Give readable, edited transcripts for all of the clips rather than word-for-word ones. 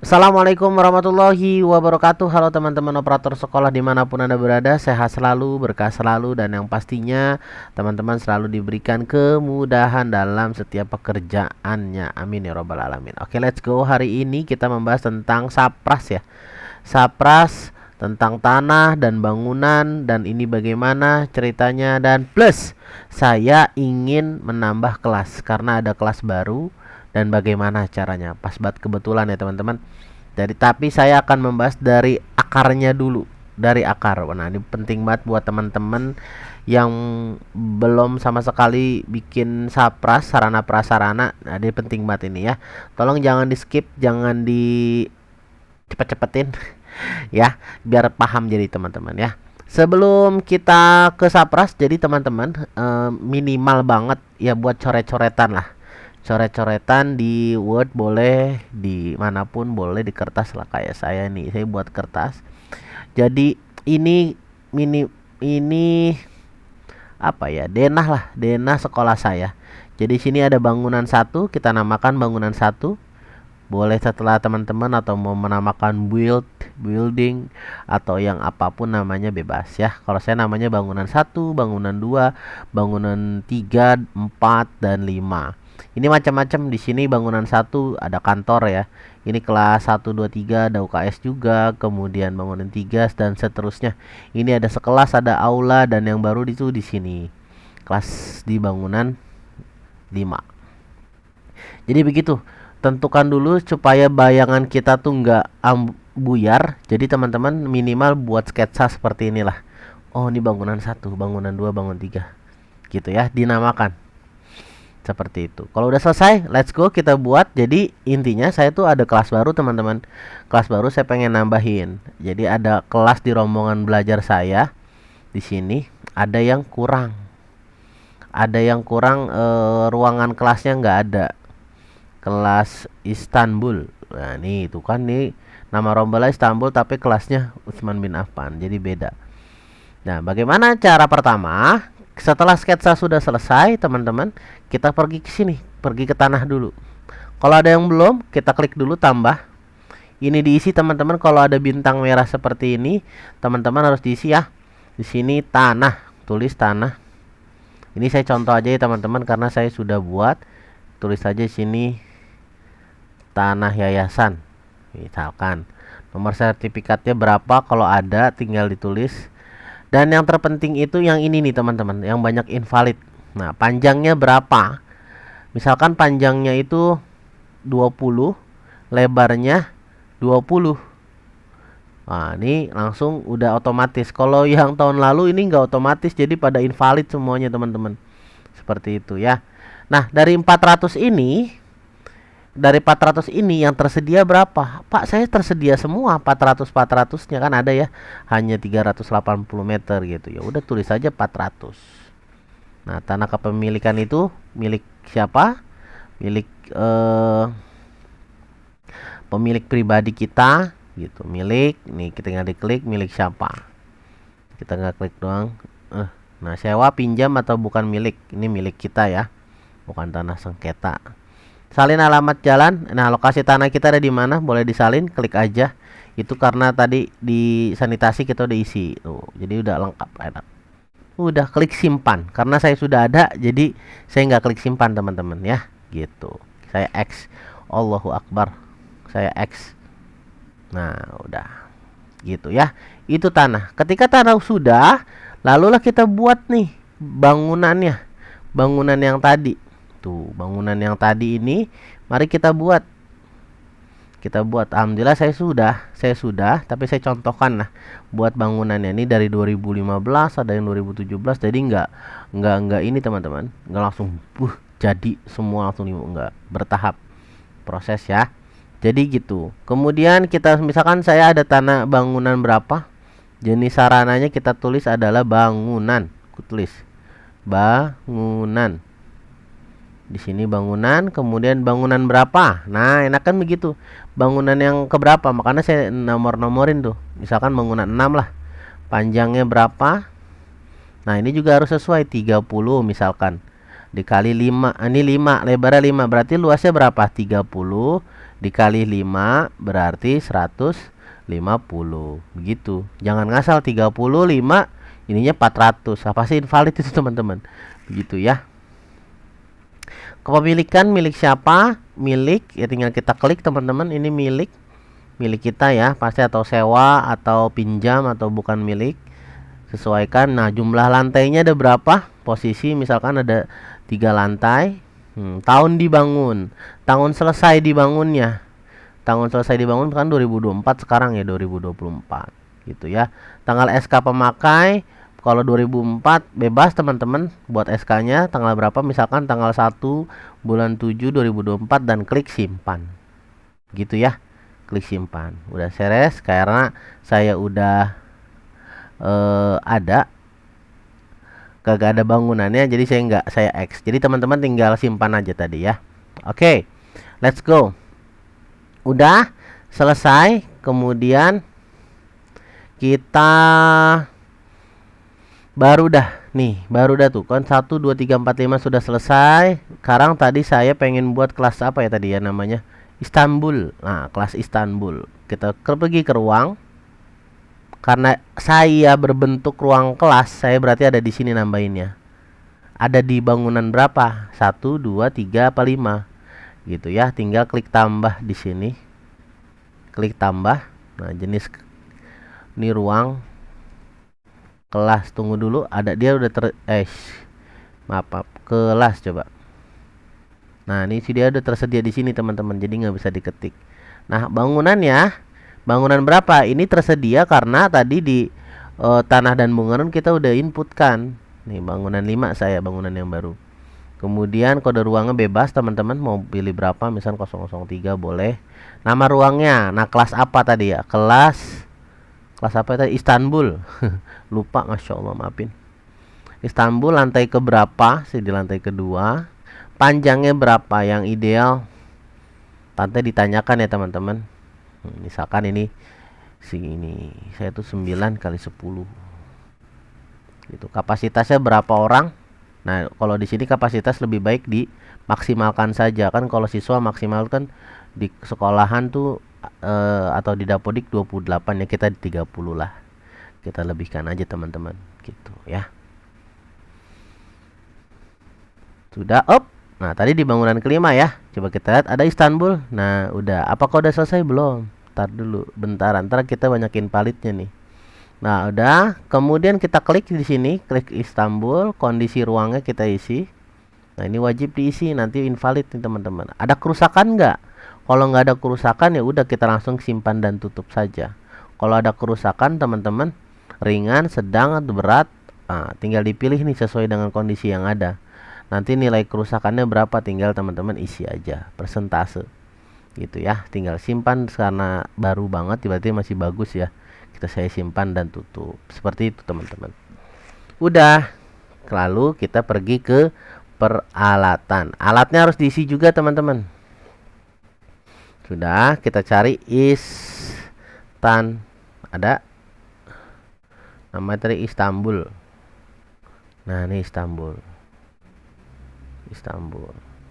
Assalamualaikum warahmatullahi wabarakatuh. Halo teman-teman operator sekolah dimanapun Anda berada. Sehat selalu, berkah selalu, dan yang pastinya teman-teman selalu diberikan kemudahan dalam setiap pekerjaannya. Amin ya robbal alamin. Oke, let's go. Hari ini kita membahas tentang sapras ya. Sapras tentang tanah dan bangunan, dan ini bagaimana ceritanya. Dan plus saya ingin menambah kelas karena ada kelas baru. Dan bagaimana caranya, pas banget kebetulan ya teman-teman. Jadi tapi saya akan membahas dari akarnya dulu, dari akar. Nah ini penting banget buat teman-teman yang belum sama sekali bikin sapras sarana prasarana. Nah ini penting banget ini ya. Tolong jangan di skip, jangan di cepet-cepetin ya, biar paham jadi teman-teman ya. Sebelum kita ke sapras, jadi teman-teman minimal banget ya buat coret-coretan lah. Coret-coretan di Word boleh, di manapun boleh, di kertas lah kayak saya nih. Saya buat kertas. Jadi ini ini apa ya? Denah lah, denah sekolah saya. Jadi sini ada bangunan satu, kita namakan bangunan satu. Boleh setelah teman-teman atau mau menamakan building atau yang apapun namanya bebas ya. Kalau saya namanya bangunan satu, bangunan 2, bangunan 3, 4 dan 5. Ini macam-macam. Di sini bangunan satu ada kantor ya. Ini kelas 1 2 3 ada UKS juga, kemudian bangunan 3 dan seterusnya. Ini ada sekelas, ada aula, dan yang baru itu di sini. Kelas di bangunan 5. Jadi begitu. Tentukan dulu supaya bayangan kita tuh nggak buyar. Jadi teman-teman minimal buat sketsa seperti inilah. Oh, ini bangunan satu, bangunan 2, bangunan 3. Gitu ya, dinamakan. Seperti itu. Kalau udah selesai, let's go kita buat. Jadi intinya saya tuh ada kelas baru teman-teman. Kelas baru saya pengen nambahin. Jadi ada kelas di rombongan belajar saya. Di sini ada yang kurang. Ada yang kurang, ruangan kelasnya nggak ada. Kelas Istanbul. Nah, nih itu kan nih nama rombongan Istanbul tapi kelasnya Utsman bin Affan. Jadi beda. Nah, bagaimana cara pertama? Setelah sketsa sudah selesai, teman-teman, kita pergi ke sini, pergi ke tanah dulu. Kalau ada yang belum, kita klik dulu tambah. Ini diisi teman-teman. Kalau ada bintang merah seperti ini, teman-teman harus diisi ya. Di sini tanah, tulis tanah. Ini saya contoh aja ya teman-teman karena saya sudah buat. Tulis aja di sini tanah yayasan. Misalkan nomor sertifikatnya berapa, kalau ada tinggal ditulis. Dan yang terpenting itu yang ini nih teman-teman, yang banyak invalid. Nah, panjangnya berapa? Misalkan panjangnya itu 20, lebarnya 20. Nah, ini langsung udah otomatis. Kalau yang tahun lalu ini nggak otomatis, jadi pada invalid semuanya teman-teman. Seperti itu ya. Nah, dari 400 ini yang tersedia berapa? Pak, saya tersedia semua 400-400-nya kan ada ya. Hanya 380 meter gitu. Ya udah tulis saja 400. Nah, tanah kepemilikan itu milik siapa? Milik pemilik pribadi kita gitu. Milik, nih kita tinggal diklik milik siapa. Kita nggak klik doang. Nah, sewa, pinjam atau bukan milik. Ini milik kita ya. Bukan tanah sengketa. Salin alamat jalan. Nah, lokasi tanah kita ada di mana? Boleh disalin, klik aja. Itu karena tadi di sanitasi kita udah isi. Tuh, jadi udah lengkap, enak. Udah klik simpan. Karena saya sudah ada, jadi saya nggak klik simpan teman-teman ya. Gitu. Saya X. Allahu Akbar. Saya X. Nah, udah. Gitu ya. Itu tanah. Ketika tanah sudah, lalulah kita buat nih bangunannya. Bangunan yang tadi. Tuh, bangunan yang tadi ini mari kita buat. Alhamdulillah saya sudah, tapi saya contohkan lah buat bangunannya ini dari 2015, ada yang 2017. Jadi enggak ini teman-teman. Enggak langsung jadi semua langsung enggak, bertahap proses ya. Jadi gitu. Kemudian kita misalkan saya ada tanah bangunan berapa? Jenis sarananya kita tulis adalah bangunan. Aku tulis bangunan. Di sini bangunan, kemudian bangunan berapa? Nah, enakan begitu. Bangunan yang keberapa? Makanya saya nomorin tuh. Misalkan bangunan 6 lah. Panjangnya berapa? Nah, ini juga harus sesuai 30 misalkan. Dikali 5. Ini 5, lebarnya 5. Berarti luasnya berapa? 30 dikali 5 berarti 150. Begitu. Jangan ngasal 35 ininya 400. Apa sih invalid itu teman-teman? Begitu ya. Kepemilikan milik siapa? Milik ya tinggal kita klik teman-teman, ini milik kita ya pasti, atau sewa atau pinjam atau bukan milik, sesuaikan. Nah jumlah lantainya ada berapa, posisi misalkan ada 3 lantai. Tahun dibangun, tahun selesai dibangunnya, tahun selesai dibangun kan 2024, sekarang ya 2024 gitu ya. Tanggal SK pemakai kalau 2004 bebas teman-teman buat SK-nya tanggal berapa, misalkan tanggal 1 bulan 7 2024 dan klik simpan. Gitu ya. Klik simpan. Udah seres karena saya udah ada kagak ada bangunannya, jadi saya X. Jadi teman-teman tinggal simpan aja tadi ya. Oke. Let's go. Udah selesai, kemudian kita baru dah tuh kan 1 2 3 4 5 sudah selesai. Sekarang tadi saya pengen buat kelas apa ya tadi ya namanya, Istanbul. Nah kelas Istanbul kita pergi ke ruang, karena saya berbentuk ruang kelas, saya berarti ada di sini nambahinnya. Ada di bangunan berapa, 1 2 3 apa 5 gitu ya. Tinggal klik tambah di sini, klik tambah. Nah jenis ini ruang kelas, tunggu dulu, ada dia udah maaf kelas coba. Nah ini dia udah tersedia di sini teman-teman, jadi nggak bisa diketik. Nah bangunannya, bangunan berapa ini tersedia karena tadi di tanah dan bangunan kita udah inputkan. Nih bangunan 5 saya, bangunan yang baru. Kemudian kode ruangnya bebas teman-teman, mau pilih berapa, misal 003 boleh. Nama ruangnya, nah kelas apa tadi ya, kelas apa tadi, Istanbul. Lupa, masya Allah, maafin. Istanbul lantai ke berapa sih, di lantai kedua. Panjangnya berapa yang ideal, tante ditanyakan ya teman-teman. Misalkan ini saya tuh 9 kali 10 gitu. Kapasitasnya berapa orang. Nah kalau di sini kapasitas lebih baik dimaksimalkan saja kan, kalau siswa maksimal kan di sekolahan tuh atau di Dapodik 28 ya, kita di 30 lah, kita lebihkan aja teman-teman gitu ya. Sudah up. Nah tadi di bangunan kelima ya, coba kita lihat ada Istanbul. Nah udah, apakah udah selesai belum? Ntar dulu bentar, antara kita banyakin palitnya nih. Nah udah, kemudian kita klik di sini, klik Istanbul, kondisi ruangnya kita isi. Nah ini wajib diisi, nanti invalid nih teman-teman. Ada kerusakan nggak? Kalau nggak ada kerusakan ya udah kita langsung simpan dan tutup saja. Kalau ada kerusakan teman-teman, ringan, sedang, atau berat, nah, tinggal dipilih nih sesuai dengan kondisi yang ada. Nanti nilai kerusakannya berapa tinggal teman-teman isi aja, persentase gitu ya. Tinggal simpan karena baru banget, berarti masih bagus ya. Saya simpan dan tutup seperti itu teman-teman. Udah, lalu kita pergi ke peralatan. Alatnya harus diisi juga teman-teman. Sudah, kita cari ada nama tadi Istanbul. Nah ini Istanbul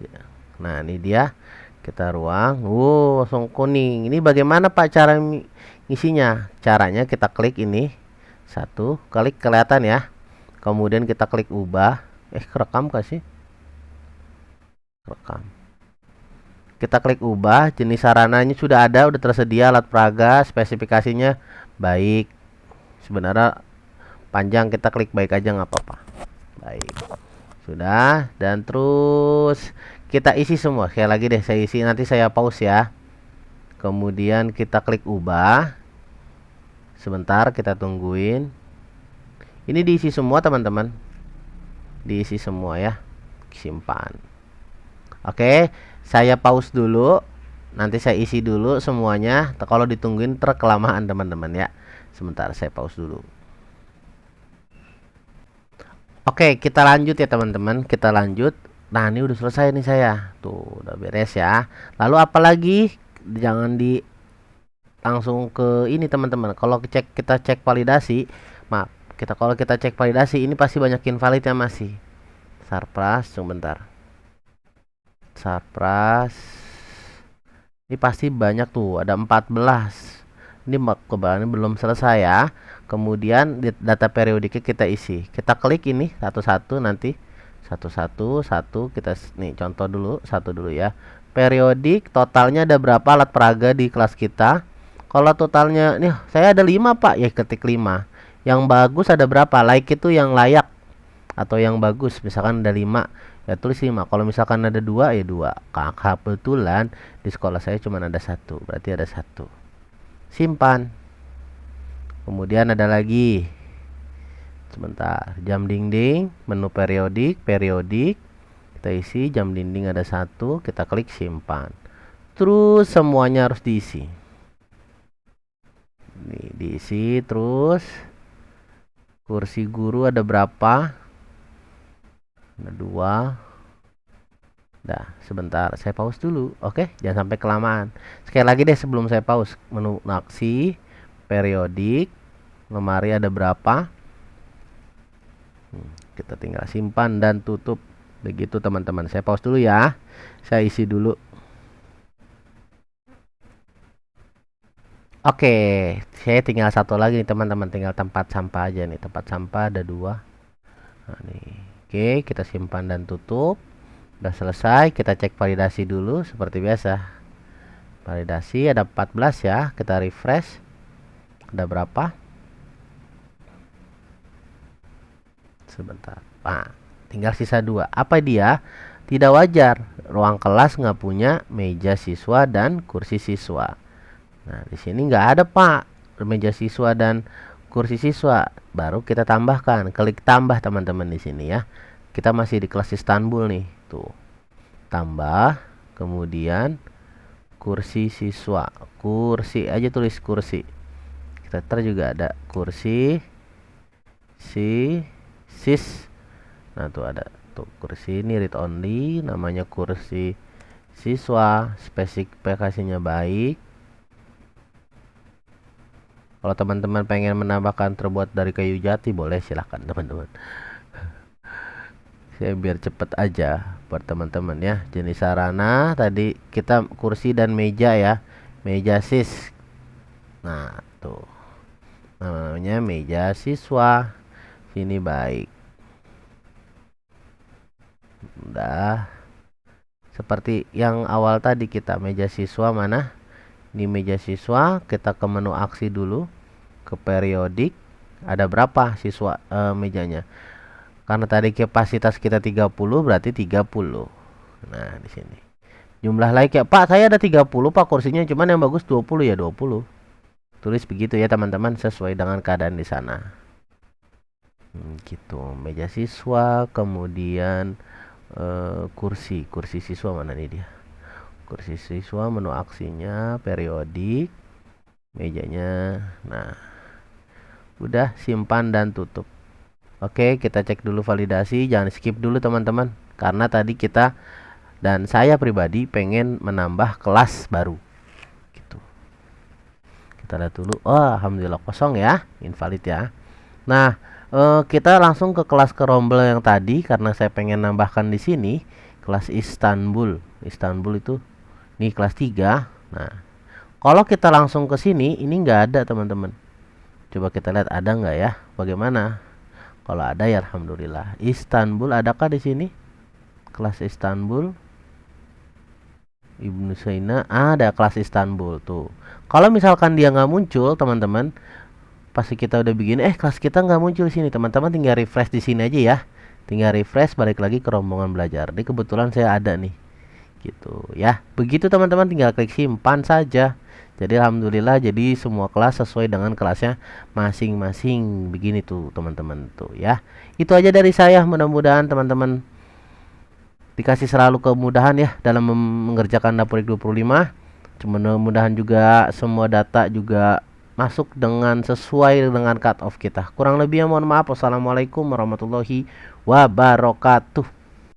ya. Nah ini dia, kita ruang. Langsung kuning. Ini bagaimana Pak cara isinya? Caranya kita klik ini satu, klik kelihatan ya. Kemudian kita klik ubah. Kerekam kasih. Rekam. Kita klik ubah, jenis sarananya sudah ada, udah tersedia, alat peraga, spesifikasinya baik. Sebenarnya panjang, kita klik baik aja nggak apa-apa. Baik. Sudah, dan terus kita isi semua. Sekali lagi deh saya isi, nanti saya pause ya. Kemudian kita klik ubah. Sebentar kita tungguin. Ini diisi semua teman-teman. Diisi semua ya. Simpan. Oke, saya pause dulu. Nanti saya isi dulu semuanya. Kalau ditungguin terkelamaan teman-teman ya. Sebentar saya pause dulu. Oke, kita lanjut ya teman-teman. Kita lanjut. Nah ini udah selesai nih saya. Tuh udah beres ya. Lalu apalagi, jangan langsung ke ini teman-teman. Kalau kita cek validasi, maaf, kalau kita cek validasi ini pasti banyak invalidnya masih. Sarpras, sebentar. Sarpras Ini pasti banyak tuh, ada 14. Ini kebetulan belum selesai ya. Kemudian di data periodiknya kita isi. Kita klik ini satu-satu nanti. Satu-satu, satu kita nih contoh dulu, satu dulu ya. Periodik totalnya ada berapa alat peraga di kelas kita? Kalau totalnya nih saya ada 5 Pak, ya ketik 5. Yang bagus ada berapa? Like itu yang layak atau yang bagus. Misalkan ada 5, ya tulis 5. Kalau misalkan ada 2, ya 2. Kakak kebetulan di sekolah saya cuma ada satu, berarti ada satu. Simpan. Kemudian ada lagi, sebentar, jam dinding, menu periodik, periodik kita isi, jam dinding ada satu, kita klik simpan. Terus semuanya harus diisi. Nih, diisi terus. Kursi guru ada berapa? Ada 2. Dah, sebentar, saya pause dulu. Oke, jangan sampai kelamaan. Sekali lagi deh sebelum saya pause. Menu aksi, periodik, lemari ada berapa? Kita tinggal simpan dan tutup. Begitu teman-teman. Saya pause dulu ya. Saya isi dulu. Oke, saya tinggal satu lagi nih teman-teman. Tinggal tempat sampah aja nih. Tempat sampah ada 2. Nah, nih. Oke, kita simpan dan tutup. Udah selesai, kita cek validasi dulu seperti biasa. Validasi ada 14 ya, kita refresh. Ada berapa? Sebentar. Nah, tinggal sisa 2. Apa dia? Tidak wajar ruang kelas nggak punya meja siswa dan kursi siswa. Nah, di sini nggak ada Pak meja siswa dan kursi siswa. Baru kita tambahkan, klik tambah teman-teman di sini ya. Kita masih di kelas Istanbul nih, tuh. Tambah, kemudian kursi siswa. Kursi aja tulis kursi. Kita juga ada kursi sis. Nah, tuh ada tuh kursi ini read only, namanya kursi siswa, spesifikasinya baik. Kalau teman-teman pengen menambahkan terbuat dari kayu jati, boleh silahkan teman-teman. Saya biar cepet aja buat teman-teman ya. Jenis sarana tadi kita kursi dan meja ya. Meja sis. Nah, tuh. Namanya meja siswa. Sini baik. Udah. Seperti yang awal tadi kita meja siswa mana? Ini meja siswa, kita ke menu aksi dulu. Ke periodik. Ada berapa siswa mejanya? Karena tadi kapasitas kita 30, berarti 30. Nah, di sini. Jumlah like ya, Pak, saya ada 30 Pak kursinya, cuman yang bagus 20 ya 20. Tulis begitu ya teman-teman, sesuai dengan keadaan di sana. Gitu, meja siswa, kemudian kursi siswa mana nih dia? Kursi siswa, menu aksinya, periodik, mejanya. Nah, udah simpan dan tutup. Oke, kita cek dulu validasi. Jangan skip dulu teman-teman, karena tadi kita dan saya pribadi pengen menambah kelas baru. Gitu. Kita lihat dulu. Oh, alhamdulillah kosong ya, invalid ya. Nah, kita langsung ke kelas kerombel yang tadi karena saya pengen nambahkan di sini kelas Istanbul. Istanbul itu nih kelas 3. Nah, kalau kita langsung ke sini, ini nggak ada teman-teman. Coba kita lihat ada nggak ya? Bagaimana? Kalau ada ya alhamdulillah. Istanbul adakah di sini? Kelas Istanbul. Ibnu Sina ada kelas Istanbul tuh. Kalau misalkan dia nggak muncul, teman-teman, pasti kita udah bikin kelas kita nggak muncul sini. Teman-teman tinggal refresh di sini aja ya. Tinggal refresh balik lagi ke rombongan belajar. Ini kebetulan saya ada nih. Gitu ya. Begitu teman-teman tinggal klik simpan saja. Jadi alhamdulillah jadi semua kelas sesuai dengan kelasnya masing-masing. Begini tuh teman-teman tuh ya. Itu aja dari saya, mudah-mudahan teman-teman dikasih selalu kemudahan ya dalam mengerjakan Dapodik 25. Mudah-mudahan juga semua data juga masuk dengan sesuai dengan cut off kita. Kurang lebihnya mohon maaf. Wassalamualaikum warahmatullahi wabarakatuh.